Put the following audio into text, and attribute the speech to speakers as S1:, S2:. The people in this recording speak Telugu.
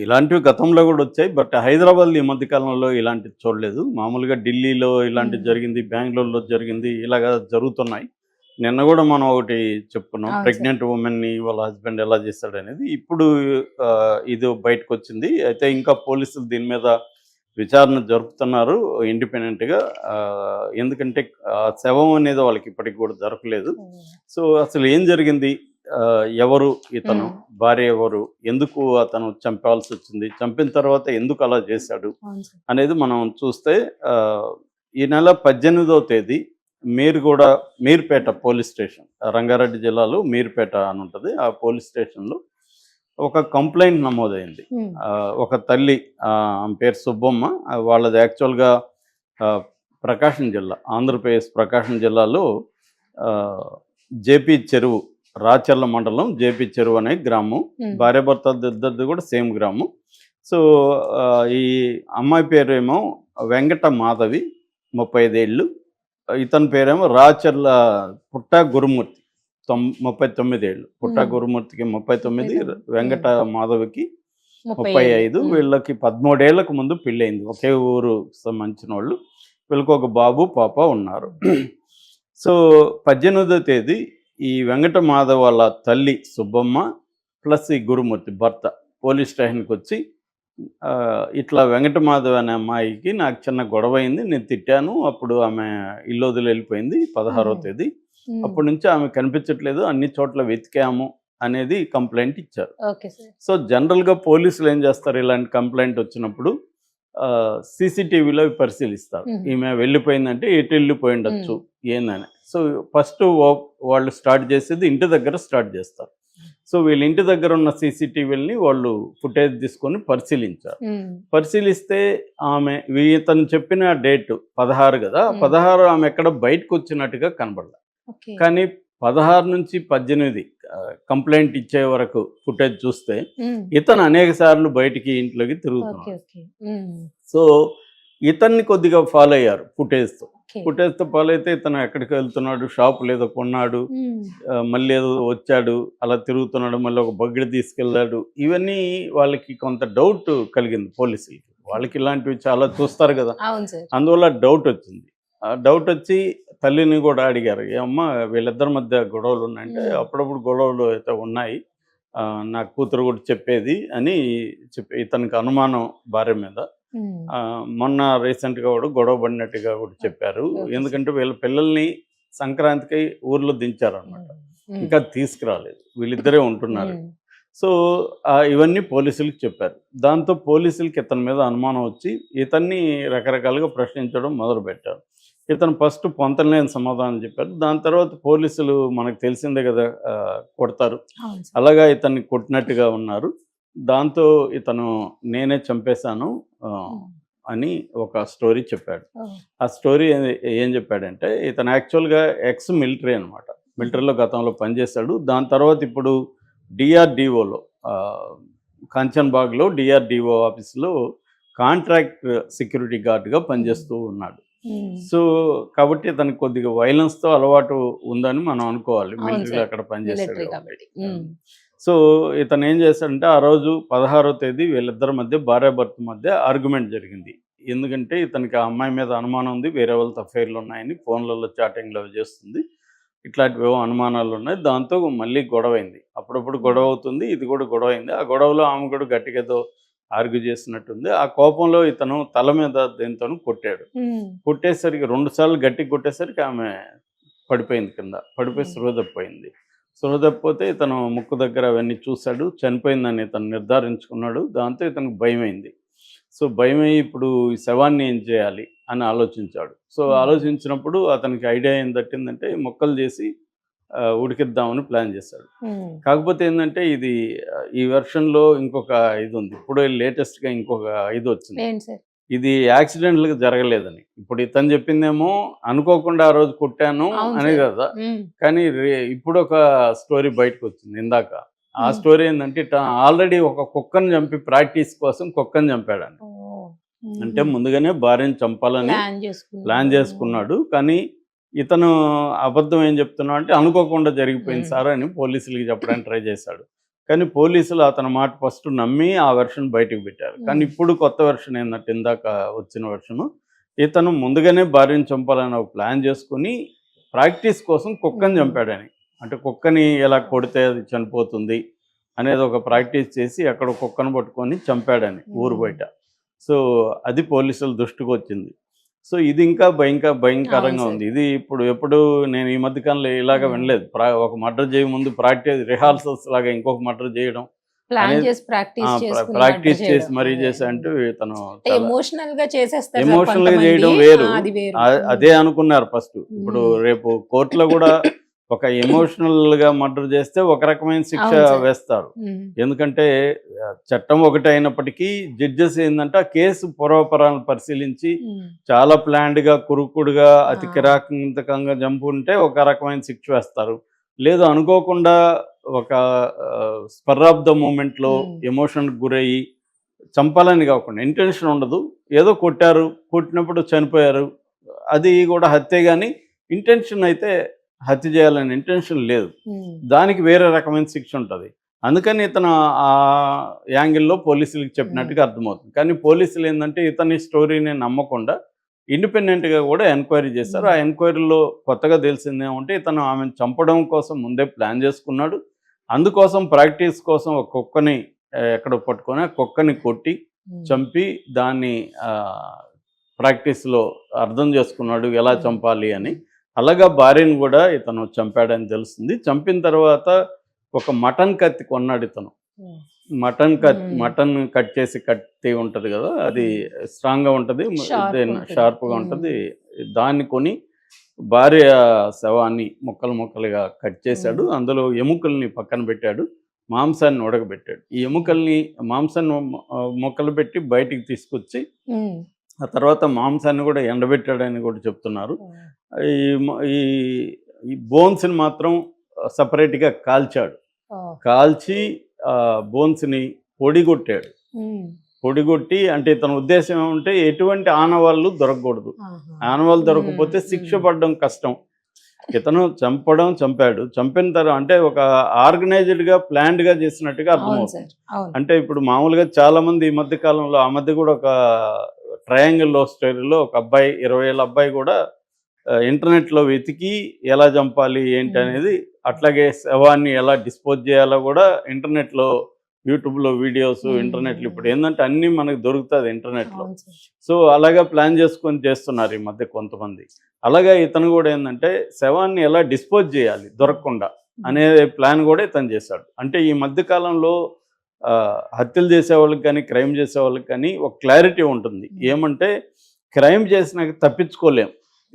S1: ఇలాంటివి గతంలో గూడా వచ్చాయి. బట్ హైదరాబాద్‌లో ఈ మధ్య కాలంలో ఇలాంటిది చూడలేదు. మామూలుగా ఢిల్లీలో ఇలాంటిది
S2: హ్మ్.
S1: జరిగింది, బెంగుళూరులో జరిగింది. ఇలాగ జరుగుతున్నాయి. నిన్న గూడా మనం ఒకటి చెప్పుకున్నాం.
S2: అవును సార్.
S1: ప్రెగ్నెంట్ వుమెన్‌ని వాళ్ళ హస్బెండ్ ఎలా చేశాడనేది. ఇప్పుడు ఇది బయటకొచ్చింది. అయితే ఇంకా పోలీసులు దీని మీద విచారణ జరుపుతున్నారు ఇండిపెండెంట్‌గా. ఎందుకంటే శవం అనేది వాళ్ళకి ఇప్పటికి కూడా దొరకలేదు.
S2: ఓహ్!
S1: సో, అసలు ఏం జరిగింది? ఎవరు ఇతను?
S2: హ్మ్.
S1: భార్య ఎవరు? ఎందుకు అతను చంపాల్సొచ్చింది? చంపిన తర్వాత ఎందుకు అలా చేశాడు?
S2: అవును సార్.
S1: అనేది మనం చూస్తే ఆహ్, ఈ నెల 18వ తేదీ మీర్‌గూడ మీర్‌పేట పోలీస్ స్టేషన్, రంగారెడ్డి జిల్లాలో మీర్‌పేట అని ఉంటది. ఆ పోలీస్ స్టేషన్‌లో ఒక కంప్లెయింట్ నమోదైంది.
S2: హ్మ్.
S1: ఒక తల్లి, ఆమె పేరు సుబ్బమ్మ. వాళ్ళది యాక్చువల్‌గా ఆహ్, ప్రకాశం జిల్లా, ఆంధ్రప్రదేశ్ ప్రకాశం జిల్లాలో ఆహ్, జేపీ చెరువు, రాచర్ల మండలం జేపీ చెరువు అనే గ్రామం.
S2: హ్మ్.
S1: భార్యాభర్తలిద్దరిది కూడా సేమ్ గ్రామం. సో, ఈ అమ్మాయి పేరేమో వెంకట మాధవి, 35 ఏళ్ళు. ఇతని పేరేమో రాచర్ల పుట్ట గురుమూర్తి, 39 ఏళ్ళు. పుట్ట
S2: హ్మ్.
S1: గురుమూర్తికి 39,
S2: 39. హ్మ్.
S1: వెంకట మాధవికి
S2: 35.
S1: 35.
S2: హ్మ్.
S1: వీళ్ళకి 13 ఏళ్లకు ముందు పెళ్ళయింది. ఒకే ఊరు సంబంధించినోళ్ళు. వీళ్ళకి ఒక బాబు, పాప ఉన్నారు. సో, 18వ తేదీ ఈ వెంకట మాధవ్ వాళ్ళ తల్లి సుబ్బమ్మ ప్లస్ ఈ గురుమూర్తి భర్త పోలీస్ స్టేషన్‌కొచ్చి ఇట్లా వెంకటమాధవ్ అనే అమ్మాయికి నాకు చిన్న గొడవయింది. నేను తిట్టాను. అప్పుడు ఆమె ఇల్లొదిలి వెళ్ళిపోయింది 16వ
S2: హుహు.
S1: తేదీ.
S2: హ్మ్.
S1: అప్పటి నుంచి ఆమె కనిపించట్లేదు. అన్ని చోట్ల వెతికాము అనేది కంప్లెయింట్ ఇచ్చారు.
S2: Okay sir.
S1: సో, జనరల్‌గా పోలీసులు ఏం చేస్తారు ఇలాంటి కంప్లెయింట్ వచ్చినప్పుడు? సీసీటీవీలో పరిశీలిస్తారు.
S2: హుహు.
S1: ఈమె వెళ్ళిపోయిందంటే
S2: హ్మ్.
S1: ఎటెళ్ళిపోయుండొచ్చు ఏందని. సో, ఫస్ట్ వాళ్ళు స్టార్ట్ చేసేది ఇంటి దగ్గర స్టార్ట్ చేస్తారు. సో, వీళ్ళ ఇంటి దగ్గర ఉన్న సీసీటీవీలని వాళ్ళు ఫుటేజ్ తీసుకొని పరిశీలించారు.
S2: హ్మ్.
S1: పరిశీలిస్తే ఆమె ఇతను చెప్పిన డేట్ 16 గదా!
S2: హ్మ్.
S1: 16 ఆమె ఎక్కడ బయటకొచ్చినట్టుగా కనబడల.
S2: ఓకే.
S1: కానీ 16-18 కంప్లెయింట్ ఇచ్చే వరకు ఫుటేజ్ చూస్తే
S2: హ్మ్.
S1: ఇతను అనేక సార్లు బయటికి ఇంట్లోకి
S2: ఓకే.
S1: తిరుగుతున్నాడు.
S2: ఓకే. హ్మ్.
S1: సో, ఇతన్ని కొద్దిగా ఫాలో అయ్యారు ఫుటేజ్‌తో.
S2: ఓకే.
S1: ఫుటేజ్‌తో ఫాలో అయితే ఇతను ఎక్కడికి వెళ్తున్నాడు, షాపులో ఏదో కొన్నాడు,
S2: హ్మ్.
S1: మళ్ళీ ఏదో వచ్చాడు, అలా తిరుగుతున్నాడు, మళ్ళీ ఒక బకెట్ తీసుకెళ్ళాడు. ఇవన్నీ వాళ్ళకి కొంత డౌట్ కలిగింది పోలీసులకి.
S2: ఓకే.
S1: వాళ్ళకి ఇలాంటివి చాలా చూస్తారు గదా!
S2: అవును సార్.
S1: అందువల్ల డౌటొచ్చింది. ఆ డౌటొచ్చి తల్లిని గూడా అడిగారు. "ఏమ్మా, వీళ్ళిద్దరి మధ్య గొడవలున్నాయంటే"
S2: హ్మ్.
S1: "అప్పుడప్పుడు గొడవలు అయితే ఉన్నాయి. నా కూతురు గూడా చెప్పేది" అని ఇతనికి అనుమానం భార్య మీద.
S2: హ్మ్.
S1: మొన్న రీసెంట్‌గా గూడా గొడవ పడినట్టుగా గూడా చెప్పారు.
S2: Okay sir.
S1: ఎందుకంటే వీళ్ళ పిల్లల్ని సంక్రాంతికి ఊర్లో దించారనమాట.
S2: హ్మ్. హ్మ్.
S1: ఇంకా తీసుకురాలేదు. వీళ్ళిద్దరే ఉంటున్నారు.
S2: హ్మ్.
S1: సో, ఇవన్నీ పోలీసులకి చెప్పారు. దాంతో పోలీసులకి ఇతని మీద అనుమానం వచ్చి, ఇతన్ని రకరకాలుగా ప్రశ్నించడం మొదలుపెట్టారు. ఇతను ఫస్ట్ పొంతనలేని సమాధానం చెప్పారు. దాని తర్వాత పోలీసులు మనకు తెలిసిందే గదా! కొడతారు.
S2: అవును సార్.
S1: అలాగా ఇతన్ని కొట్టినట్టుగా ఉన్నారు. దాంతో ఇతను నేనే చంపేశాను ఆహ్,
S2: హ్మ్.
S1: అని ఒక స్టోరీ చెప్పాడు.
S2: ఓహ్!
S1: ఆ స్టోరీ ఏం చెప్పాడంటే, ఇతను యాక్చువల్‌గా ఎక్స్ మిలిటరీ అనమాట.
S2: హుహు.
S1: మిలిటరీలో గతంలో పనిచేశాడు. దాని తర్వాత ఇప్పుడు డీఆర్‌డీఓలో, ఆహ్, కాంచన్‌బాగ్‌లో డీఆర్‌డీఓ ఆఫీస్‌లో కాంట్రాక్ట్ సెక్యూరిటీ గార్డ్‌గా
S2: హుహు.
S1: పనిచేస్తూ ఉన్నాడు.
S2: హ్మ్.
S1: సో, కాబట్టి ఇతనికి కొద్దిగా వయలెన్స్‌తో అలవాటు ఉందని మనం అనుకోవాలి.
S2: అవును
S1: మిలిటరీలో
S2: సార్.
S1: అక్కడ పనిచేశాడు
S2: మిలిటరీ
S1: కాబట్టి.
S2: కాబట్టి. హ్మ్.
S1: సో, ఇతను ఏం చేశాడంటే, ఆ రోజు 16వ తేదీ వీళ్ళిద్దరి మధ్య భార్యాభర్త మధ్య ఆర్గ్యుమెంట్ జరిగింది. ఎందుకంటే ఇతనికి ఆ అమ్మాయి మీద అనుమానం ఉంది. వేరే వాళ్ళతో అఫెయిర్‌లున్నాయని ఫోన్‌లలో చాటింగ్‌లు అవి చేస్తుంది. ఇట్లాంటివేవో అనుమానాలున్నాయి. దాంతో మళ్ళీ గొడవైంది. అప్పుడప్పుడు
S2: హ్మ్.
S1: గొడవవుతుంది. ఇది కూడా గొడవైంది. ఆ గొడవలో ఆమె కూడా గట్టిగా ఏదో ఆర్గ్యూ చేసినట్టుంది. ఆ కోపంలో ఇతను తల మీద దేనితోనో కొట్టాడు.
S2: హ్మ్.
S1: కొట్టేసరికి 2 సార్లు గట్టిగా కొట్టేసరికి ఆమె పడిపోయింది కింద. పడిపోయి
S2: హ్మ్.
S1: స్పృహ తప్పిపోయింది. స్పృహ తప్పిపోతే ఇతను ముక్కు దగ్గర అవన్నీ చూసాడు. చనిపోయిందని ఇతను నిర్ధారించుకున్నాడు. దాంతో ఇతనికి భయమైంది. సో, భయమయ్యి ఇప్పుడు ఈ శవాన్ని ఏం చేయాలి అని ఆలోచించాడు. సో,
S2: హ్మ్.
S1: ఆలోచించినప్పుడు అతనికి ఐడియా ఏం తట్టిందంటే ముక్కలు చేసి ఉడికిద్దామని ప్లాన్ చేశాడు.
S2: హ్మ్.
S1: కాకపోతే ఏందంటే ఇది ఈ వెర్షన్‌లో ఇంకొక ఇదుంది. ఇప్పుడే లేటెస్ట్‌గా ఇంకొక ఇదొచ్చింది.
S2: ఏంటి సార్?
S1: ఇది యాక్సిడెంటల్‌గా జరగలేదని. ఇప్పుడు ఇతను చెప్పిందేమో అనుకోకుండా ఆ రోజు కొట్టాను
S2: అవును
S1: అనే
S2: సార్.
S1: గదా!
S2: హ్మ్.
S1: కానీ ఇప్పుడొక స్టోరీ బయటకొచ్చింది ఇందాక. ఆ
S2: హ్మ్.
S1: స్టోరీ ఏందంటే ఆల్రెడీ ఒక కుక్కని చంపి ప్రాక్టీస్ కోసం కుక్కని చంపాడంట.
S2: ఓహ్!
S1: అంటే
S2: హుహు.
S1: ముందుగానే భార్యని చంపాలని
S2: ప్లాన్
S1: ప్లాన్
S2: చేసుకున్నాడు. ఓహ్!
S1: చేసుకున్నాడు. కానీ ఇతను అబద్ధం ఏం చెప్తున్నాడంటే అనుకోకుండా జరిగిపోయింది
S2: హ్మ్.
S1: సార్ అని పోలీసులకి చెప్పడానికి ట్రై చేశాడు. కానీ పోలీసులు అతని మాట ఫస్ట్ నమ్మి ఆ వెర్షన్ బయటకు పెట్టారు. కానీ ఇప్పుడు కొత్త వెర్షన్ ఏంటంటే ఇందాక వచ్చిన వెర్షను, ఇతను ముందుగానే భార్యను చంపాలని ఒక ప్లాన్ చేసుకుని ప్రాక్టీస్ కోసం కుక్కని చంపాడని. అంటే కుక్కని ఎలా కొడితే అది చనిపోతుంది అనేది ఒక ప్రాక్టీస్ చేసి అక్కడ కుక్కను పట్టుకొని చంపాడని ఊరు బయట. సో అది పోలీసుల దృష్టికి వచ్చింది. సో ఇది ఇంకా భయంకరంగా ఉంది. ఇది ఎప్పుడు నేను ఈ మధ్య కాలంలో ఇలాగ వినలేదు. ఒక మర్డర్ చేయ ముందు ప్రాక్టీస్ రిహార్సల్స్ లాగా ఇంకొక మర్డర్ చేయడం, ప్రాక్టీస్ చేసి మరీ చేసి అంటే ఇతను
S2: ఎమోషనల్ గా చేసేస్తారు.
S1: ఎమోషనల్ గా చేయడం వేరు, అదే అనుకున్నారు ఫస్ట్. ఇప్పుడు రేపు కోర్టులో కూడా ఒక ఎమోషనల్ గా మర్డర్ చేస్తే ఒక రకమైన శిక్ష వేస్తారు. ఎందుకంటే చట్టం ఒకటి అయినప్పటికీ జడ్జెస్ ఏంటంటే ఆ కేసు పూర్వపరాలను పరిశీలించి చాలా ప్లాన్డ్ గా కురుకుడుగా అతి కిరాకంగా చంపుంటే ఒక రకమైన శిక్ష వేస్తారు. లేదు అనుకోకుండా ఒక స్పర్ ఆఫ్ ద మూమెంట్ లో ఎమోషన్ గురయ్యి చంపాలని కాకుండా ఇంటెన్షన్ ఉండదు, ఏదో కొట్టినప్పుడు చనిపోయారు, అది కూడా హత్య. కానీ ఇంటెన్షన్ అయితే హత్య చేయాలని ఇంటెన్షన్ లేదు, దానికి వేరే రకమైన శిక్ష ఉంటుంది. అందుకని ఇతను ఆ యాంగిల్లో పోలీసులకు చెప్పినట్టుగా అర్థమవుతుంది. కానీ పోలీసులు ఏంటంటే ఇతని స్టోరీని నమ్మకుండా ఇండిపెండెంట్గా కూడా ఎంక్వైరీ చేస్తారు. ఆ ఎంక్వైరీలో కొత్తగా తెలిసిందేమంటే ఇతను ఆమెను చంపడం కోసం ముందే ప్లాన్ చేసుకున్నాడు. అందుకోసం ప్రాక్టీస్ కోసం ఒక కుక్కని ఎక్కడో పట్టుకొని ఆ కుక్కని కొట్టి చంపి దాన్ని ప్రాక్టీస్లో అర్థం చేసుకున్నాడు ఎలా చంపాలి అని. అలాగా భార్యను కూడా ఇతను చంపాడని తెలుస్తుంది. చంపిన తర్వాత ఒక మటన్ కత్తి కొన్నాడు ఇతను. మటన్ కట్ చేసి కత్తి ఉంటుంది కదా, అది స్ట్రాంగ్గా ఉంటుంది, షార్ప్గా ఉంటుంది. దాన్ని కొని భార్య శవాన్ని ముక్కలుగా కట్ చేశాడు. అందులో ఎముకల్ని పక్కన పెట్టాడు, మాంసాన్ని ఉడకబెట్టాడు. ఈ మాంసాన్ని ముక్కలు పెట్టి బయటికి తీసుకొచ్చి ఆ తర్వాత మాంసాన్ని కూడా ఎండబెట్టాడని కూడా చెప్తున్నారు. ఈ బోన్స్ని మాత్రం సపరేట్గా కాల్చి బోన్స్ని పొడిగొట్టి అంటే ఇతని ఉద్దేశం ఏమంటే ఎటువంటి ఆనవాళ్ళు దొరకకూడదు, ఆనవాళ్ళు దొరకకపోతే శిక్ష పడడం కష్టం. ఇతను చంపాడు. చంపిన తర్వాత అంటే ఒక ఆర్గనైజ్డ్గా ప్లాన్డ్గా చేసినట్టుగా అర్థమవుతుంది. అంటే ఇప్పుడు మామూలుగా చాలామంది ఈ మధ్య కాలంలో, ఆ మధ్య కూడా ఒక ట్రయాంగిల్ లవ్ స్టోరీలో ఒక అబ్బాయి 20 ఏళ్ళ అబ్బాయి కూడా ఇంటర్నెట్లో వెతికి ఎలా చంపాలి ఏంటి అనేది, అట్లాగే శవాన్ని ఎలా డిస్పోజ్ చేయాలో కూడా ఇంటర్నెట్లో యూట్యూబ్లో వీడియోస్, ఇంటర్నెట్లో ఇప్పుడు ఏంటంటే అన్నీ మనకు దొరుకుతుంది ఇంటర్నెట్లో. సో అలాగా ప్లాన్ చేసుకొని చేస్తున్నారు ఈ మధ్య కొంతమంది. అలాగే ఇతను కూడా ఏంటంటే శవాన్ని ఎలా డిస్పోజ్ చేయాలి దొరకకుండా అనే ప్లాన్ కూడా ఇతను చేశాడు. అంటే ఈ మధ్య కాలంలో హత్యలు చేసేవాళ్ళకి కానీ క్రైమ్ చేసేవాళ్ళకి కానీ ఒక క్లారిటీ ఉంటుంది. ఏమంటే క్రైమ్ చేసినాక తప్పించుకోలేం,